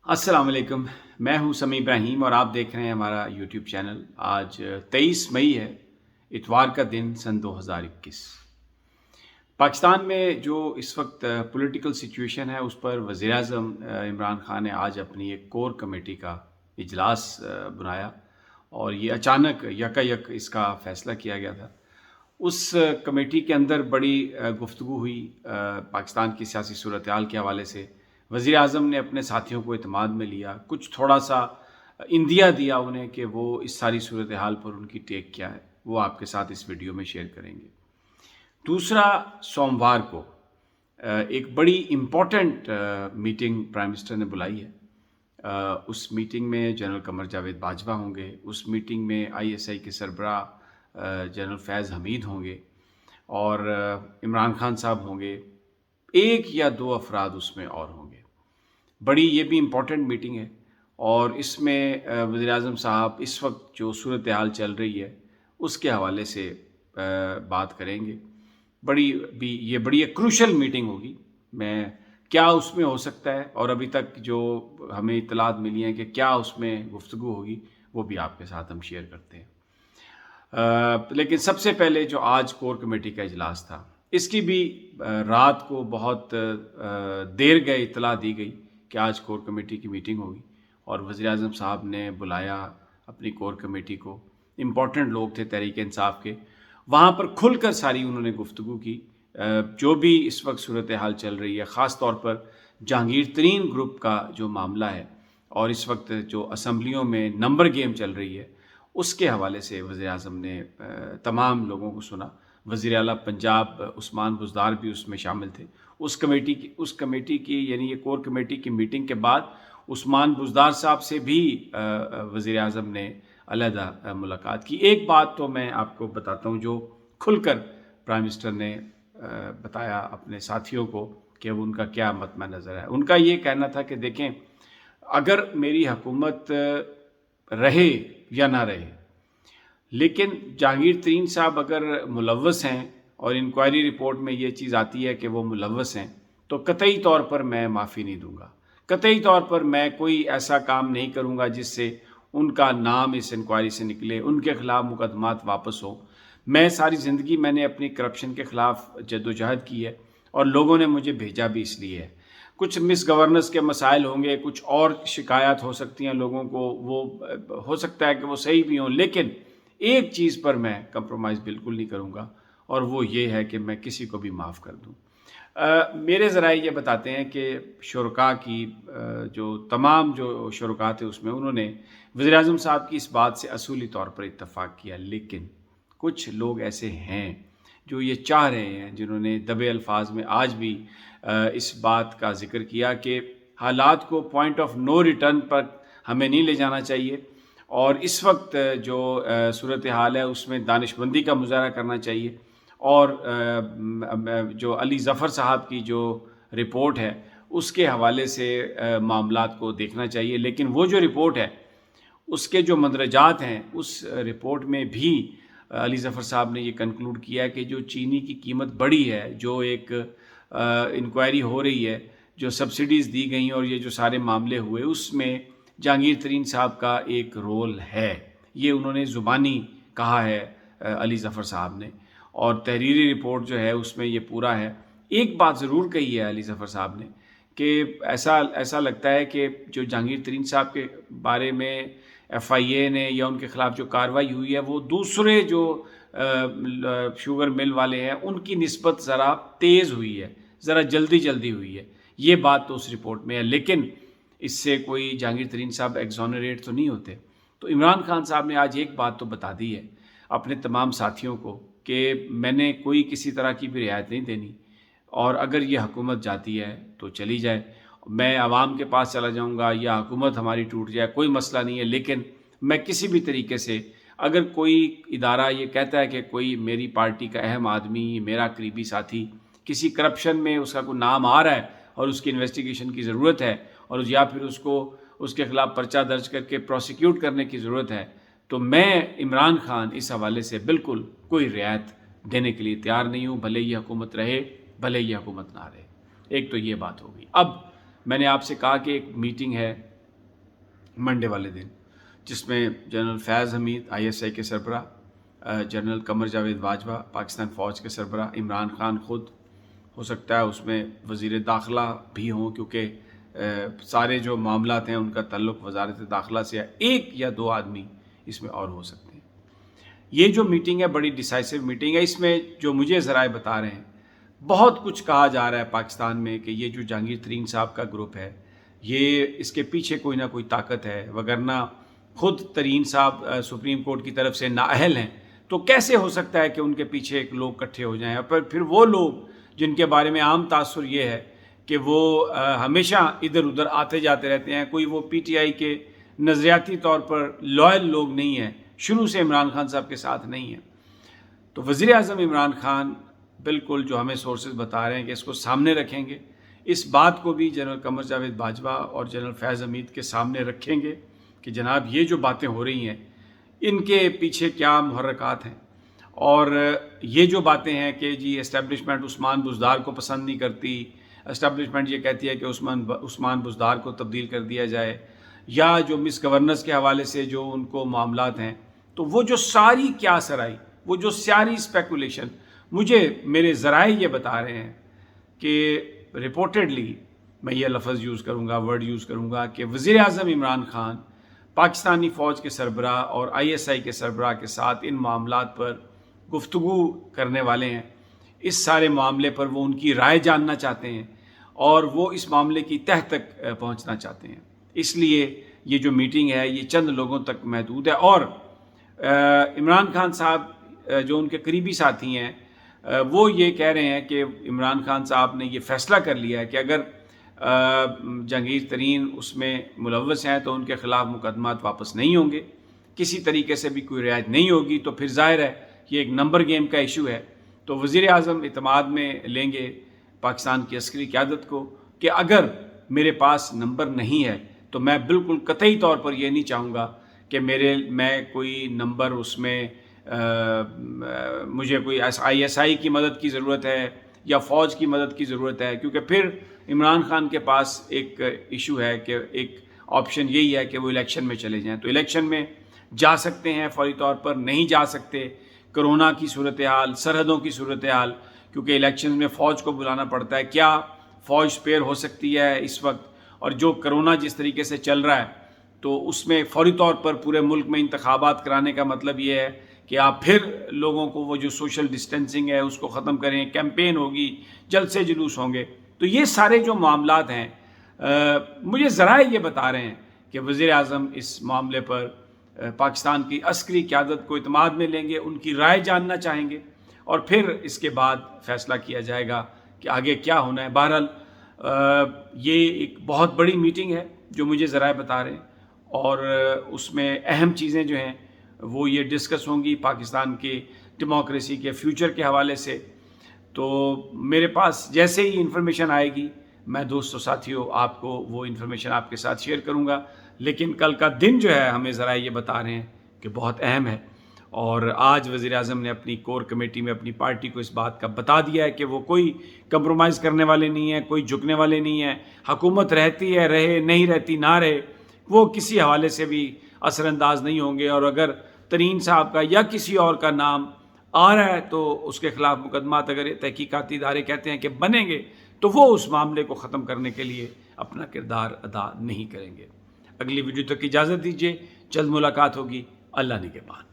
अस्सलाम वालेकुम। मैं हूं समी इब्राहिम और आप देख रहे हैं हमारा यूट्यूब चैनल। आज 23 मई है, इतवार का दिन सन 2021। पाकिस्तान में जो इस वक्त पॉलिटिकल सिचुएशन है उस पर वज़ीर-ए-आज़म इमरान खान ने आज अपनी एक कोर कमेटी का इजलास बुलाया और ये अचानक यकायक इसका फ़ैसला किया गया था। उस कमेटी के अंदर बड़ी गुफ्तगू हुई पाकिस्तान की सियासी सूरत हाल के हवाले से। वज़ीर-ए-आज़म ने अपने साथियों को इत्मीनान में लिया, कुछ थोड़ा-सा इंदिया दिया उन्हें कि वो इस सारी सूरत हाल पर उनकी टेक क्या है, वो आपके साथ इस वीडियो में शेयर करेंगे। दूसरा, सोमवार को एक बड़ी इम्पॉर्टेंट मीटिंग प्राइम मिनिस्टर ने बुलाई है। उस मीटिंग में जनरल कमर जावेद बाजवा होंगे, उस मीटिंग में ISI के सरबराह जनरल फैज़ हमीद होंगे और इमरान खान साहब होंगे। एक या दो अफराद उसमें और होंगे। बड़ी ये भी इम्पॉर्टेंट मीटिंग है और इसमें वज़ीर-ए-आज़म साहब इस वक्त जो सूरत हाल चल रही है उसके हवाले से बात करेंगे। बड़ी एक क्रूशल मीटिंग होगी। मैं क्या उसमें हो सकता है और अभी तक जो हमें इत्तलात मिली हैं कि क्या उसमें गुफ्तगू होगी, वो भी आपके साथ हम शेयर करते हैं। लेकिन सबसे पहले जो आज कोर कमेटी का इजलास था, इसकी भी रात को बहुत देर गए इत्तला दी गई कि आज कोर कमेटी की मीटिंग होगी और वज़ीर-ए-आज़म साहब ने बुलाया अपनी कोर कमेटी को। इम्पॉर्टेंट लोग थे तहरीक इंसाफ के, वहाँ पर खुलकर सारी उन्होंने गुफ्तगू की। जो भी इस वक्त सूरत हाल चल रही है, ख़ास तौर पर जहांगीर तरीन ग्रुप का जो मामला है और इस वक्त जो असम्बलियों में नंबर गेम चल रही है, उसके हवाले से वज़ीर-ए-आज़म ने तमाम लोगों को सुना। वज़ीर आला पंजाब उस्मान बुज़दार भी उसमें शामिल थे। उस कमेटी की यानी ये कोर कमेटी की मीटिंग के बाद उस्मान बुज़दार साहब से भी वज़ीर-ए-आज़म ने अलहदा मुलाकात की। एक बात तो मैं आपको बताता हूँ जो खुलकर प्राइम मिनिस्टर ने बताया अपने साथियों को कि उनका क्या मतम नज़र है। उनका ये कहना था कि देखें, अगर मेरी हुकूमत रहे या ना रहे, लेकिन जहांगीर तरीन साहब अगर मुलव्वस हैं और इंक्वायरी रिपोर्ट में ये चीज़ आती है कि वो मुलव्वस हैं, तो कतई तौर पर मैं माफ़ी नहीं दूंगा। कतई तौर पर मैं कोई ऐसा काम नहीं करूंगा जिससे उनका नाम इस इंक्वायरी से निकले, उनके ख़िलाफ़ मुकदमात वापस हो। मैं सारी ज़िंदगी मैंने अपनी करप्शन के ख़िलाफ़ जद्दोजहद की है और लोगों ने मुझे भेजा भी इसलिए है। कुछ मिस गवर्नेंस के मसाइल होंगे, कुछ और शिकायत हो सकती हैं लोगों को, वो हो सकता है कि वो सही भी हों, लेकिन एक चीज़ पर मैं कंप्रोमाइज़ बिल्कुल नहीं करूँगा और वो ये है कि मैं किसी को भी माफ़ कर दूँ। मेरे ज़राए ये बताते हैं कि शुरका की जो तमाम जो शुरका थे उसमें उन्होंने वज़ीर-ए-आज़म साहब की इस बात से असूली तौर पर इत्तफ़ाक़ किया, लेकिन कुछ लोग ऐसे हैं जो ये चाह रहे हैं, जिन्होंने दबे अल्फाज में आज भी इस बात का ज़िक्र किया कि हालात को पॉइंट ऑफ नो रिटर्न पर हमें नहीं ले जाना चाहिए और इस वक्त जो सूरत हाल है उसमें दानिशमंदी का मुज़ाहरा करना चाहिए और जो अली ज़फ़र साहब की जो रिपोर्ट है उसके हवाले से मामलात को देखना चाहिए। लेकिन वो जो रिपोर्ट है उसके जो मंदरजात हैं, उस रिपोर्ट में भी अली ज़फ़र साहब ने ये कंक्लूड किया है कि जो चीनी की कीमत बढ़ी है, जो एक इंक्वायरी हो रही है, जो सब्सिडीज़ दी गई और ये जो सारे मामले हुए, उसमें जहांगीर तरीन साहब का एक रोल है। ये उन्होंने ज़ुबानी कहा है अली ज़फ़र साहब ने, और तहरीरी रिपोर्ट जो है उसमें ये पूरा है। एक बात ज़रूर कही है अली ज़फ़र साहब ने कि ऐसा लगता है कि जो जहांगीर तरीन साहब के बारे में FIA ने या उनके ख़िलाफ़ जो कार्रवाई हुई है वो दूसरे जो शुगर मिल वाले हैं उनकी निस्बत ज़रा तेज़ हुई है, ज़रा जल्दी हुई है। ये बात तो उस रिपोर्ट में है, लेकिन इससे कोई जहांगीर तरीन साहब एग्जोनरेट तो नहीं होते। तो इमरान खान साहब ने आज एक बात तो बता दी है अपने तमाम साथियों को कि मैंने कोई किसी तरह की भी रियायत नहीं देनी और अगर ये हुकूमत जाती है तो चली जाए, मैं आवाम के पास चला जाऊंगा या हुकूमत हमारी टूट जाए, कोई मसला नहीं है, लेकिन मैं किसी भी तरीके से अगर कोई इदारा ये कहता है कि कोई मेरी पार्टी का अहम आदमी, मेरा करीबी साथी किसी करप्शन में उसका कोई नाम आ रहा है और उसकी इन्वेस्टिगेशन की ज़रूरत है और या फिर उसको उसके ख़िलाफ़ पर्चा दर्ज करके प्रोसिक्यूट करने की ज़रूरत है, तो मैं इमरान खान इस हवाले से बिल्कुल कोई रियायत देने के लिए तैयार नहीं हूँ, भले ये हुकूमत रहे भले ये हुकूमत ना रहे। एक तो ये बात हो गई। अब मैंने आपसे कहा कि एक मीटिंग है منڈے والے دن، جس میں جنرل فیض حمید ISI کے سربراہ، جنرل قمر جاوید باجوہ پاکستان فوج کے سربراہ، عمران خان خود، ہو سکتا ہے اس میں وزیر داخلہ بھی ہوں، کیونکہ سارے جو معاملات ہیں ان کا تعلق وزارت داخلہ سے ہے، ایک یا دو آدمی اس میں اور ہو سکتے ہیں۔ یہ جو میٹنگ ہے بڑی ڈیسائسو میٹنگ ہے، اس میں جو مجھے ذرائع بتا رہے ہیں بہت کچھ کہا جا رہا ہے پاکستان میں کہ یہ جو جہانگیر ترین صاحب کا گروپ ہے یہ اس کے پیچھے کوئی نہ کوئی طاقت ہے، وگرنہ خود ترین صاحب سپریم کورٹ کی طرف سے نااہل ہیں، تو کیسے ہو سکتا ہے کہ ان کے پیچھے ایک لوگ اکٹھے ہو جائیں، اور پھر وہ لوگ جن کے بارے میں عام تاثر یہ ہے کہ وہ ہمیشہ ادھر ادھر آتے جاتے رہتے ہیں، کوئی وہ PTI کے نظریاتی طور پر لائل لوگ نہیں ہیں، شروع سے عمران خان صاحب کے ساتھ نہیں ہیں۔ تو وزیر اعظم عمران خان بالکل جو ہمیں سورسز بتا رہے ہیں کہ اس کو سامنے رکھیں گے، اس بات کو بھی جنرل قمر جاوید باجوہ اور جنرل فیض حمید کے سامنے رکھیں گے کہ جناب یہ جو باتیں ہو رہی ہیں ان کے پیچھے کیا محرکات ہیں، اور یہ جو باتیں ہیں کہ جی اسٹیبلشمنٹ عثمان بزدار کو پسند نہیں کرتی، اسٹیبلشمنٹ یہ کہتی ہے کہ عثمان بزدار کو تبدیل کر دیا جائے، یا جو مس گورننس کے حوالے سے جو ان کو معاملات ہیں، تو وہ جو ساری کیا سرائی، وہ جو ساری اسپیکولیشن، مجھے میرے ذرائع یہ بتا رہے ہیں کہ رپورٹڈلی، میں یہ لفظ یوز کروں گا، ورڈ یوز کروں گا، کہ وزیر اعظم عمران خان پاکستانی فوج کے سربراہ اور ISI کے سربراہ کے ساتھ ان معاملات پر گفتگو کرنے والے ہیں، اس سارے معاملے پر وہ ان کی رائے جاننا چاہتے ہیں اور وہ اس معاملے کی تہہ تک پہنچنا چاہتے ہیں۔ اس لیے یہ جو میٹنگ ہے یہ چند لوگوں تک محدود ہے، اور عمران خان صاحب جو ان کے قریبی ساتھی ہیں وہ یہ کہہ رہے ہیں کہ عمران خان صاحب نے یہ فیصلہ کر لیا ہے کہ اگر جہانگیر ترین اس میں ملوث ہیں تو ان کے خلاف مقدمات واپس نہیں ہوں گے، کسی طریقے سے بھی کوئی رعایت نہیں ہوگی، تو پھر ظاہر ہے یہ ایک نمبر گیم کا ایشو ہے۔ تو وزیر اعظم اعتماد میں لیں گے پاکستان کی عسکری قیادت کو کہ اگر میرے پاس نمبر نہیں ہے تو میں بالکل قطعی طور پر یہ نہیں چاہوں گا کہ میں کوئی نمبر اس میں مجھے کوئی ISI کی مدد کی ضرورت ہے یا فوج کی مدد کی ضرورت ہے، کیونکہ پھر عمران خان کے پاس ایک ایشو ہے کہ ایک آپشن یہی ہے کہ وہ الیکشن میں چلے جائیں، تو الیکشن میں جا سکتے ہیں فوری طور پر، نہیں جا سکتے، کرونا کی صورتحال، سرحدوں کی صورتحال، کیونکہ الیکشن میں فوج کو بلانا پڑتا ہے، کیا فوج اسپیئر ہو سکتی ہے اس وقت، اور جو کرونا جس طریقے سے چل رہا ہے تو اس میں فوری طور پر پورے ملک میں انتخابات کرانے کا مطلب یہ ہے کہ آپ پھر لوگوں کو وہ جو سوشل ڈسٹینسنگ ہے اس کو ختم کریں، کیمپین ہوگی، جلسے جلوس ہوں گے۔ تو یہ سارے جو معاملات ہیں مجھے ذرائع یہ بتا رہے ہیں کہ وزیر اعظم اس معاملے پر پاکستان کی عسکری قیادت کو اعتماد میں لیں گے، ان کی رائے جاننا چاہیں گے، اور پھر اس کے بعد فیصلہ کیا جائے گا کہ آگے کیا ہونا ہے۔ بہرحال یہ ایک بہت بڑی میٹنگ ہے جو مجھے ذرائع بتا رہے ہیں، اور اس میں اہم چیزیں جو ہیں وہ یہ ڈسکس ہوں گی پاکستان کے ڈیموکریسی کے فیوچر کے حوالے سے۔ تو میرے پاس جیسے ہی انفارمیشن آئے گی میں دوستوں ساتھیوں آپ کو وہ انفارمیشن آپ کے ساتھ شیئر کروں گا، لیکن کل کا دن جو ہے ہمیں ذرائع یہ بتا رہے ہیں کہ بہت اہم ہے، اور آج وزیر اعظم نے اپنی کور کمیٹی میں اپنی پارٹی کو اس بات کا بتا دیا ہے کہ وہ کوئی کمپرومائز کرنے والے نہیں ہیں، کوئی جھکنے والے نہیں ہیں، حکومت رہتی ہے رہے، نہیں رہتی نہ رہے، وہ کسی حوالے سے بھی اثر انداز نہیں ہوں گے، اور اگر ترین صاحب کا یا کسی اور کا نام آ رہا ہے تو اس کے خلاف مقدمات اگر تحقیقاتی ادارے کہتے ہیں کہ بنیں گے تو وہ اس معاملے کو ختم کرنے کے لیے اپنا کردار ادا نہیں کریں گے۔ اگلی ویڈیو تک اجازت دیجیے، جلد ملاقات ہوگی، اللہ نگہبان۔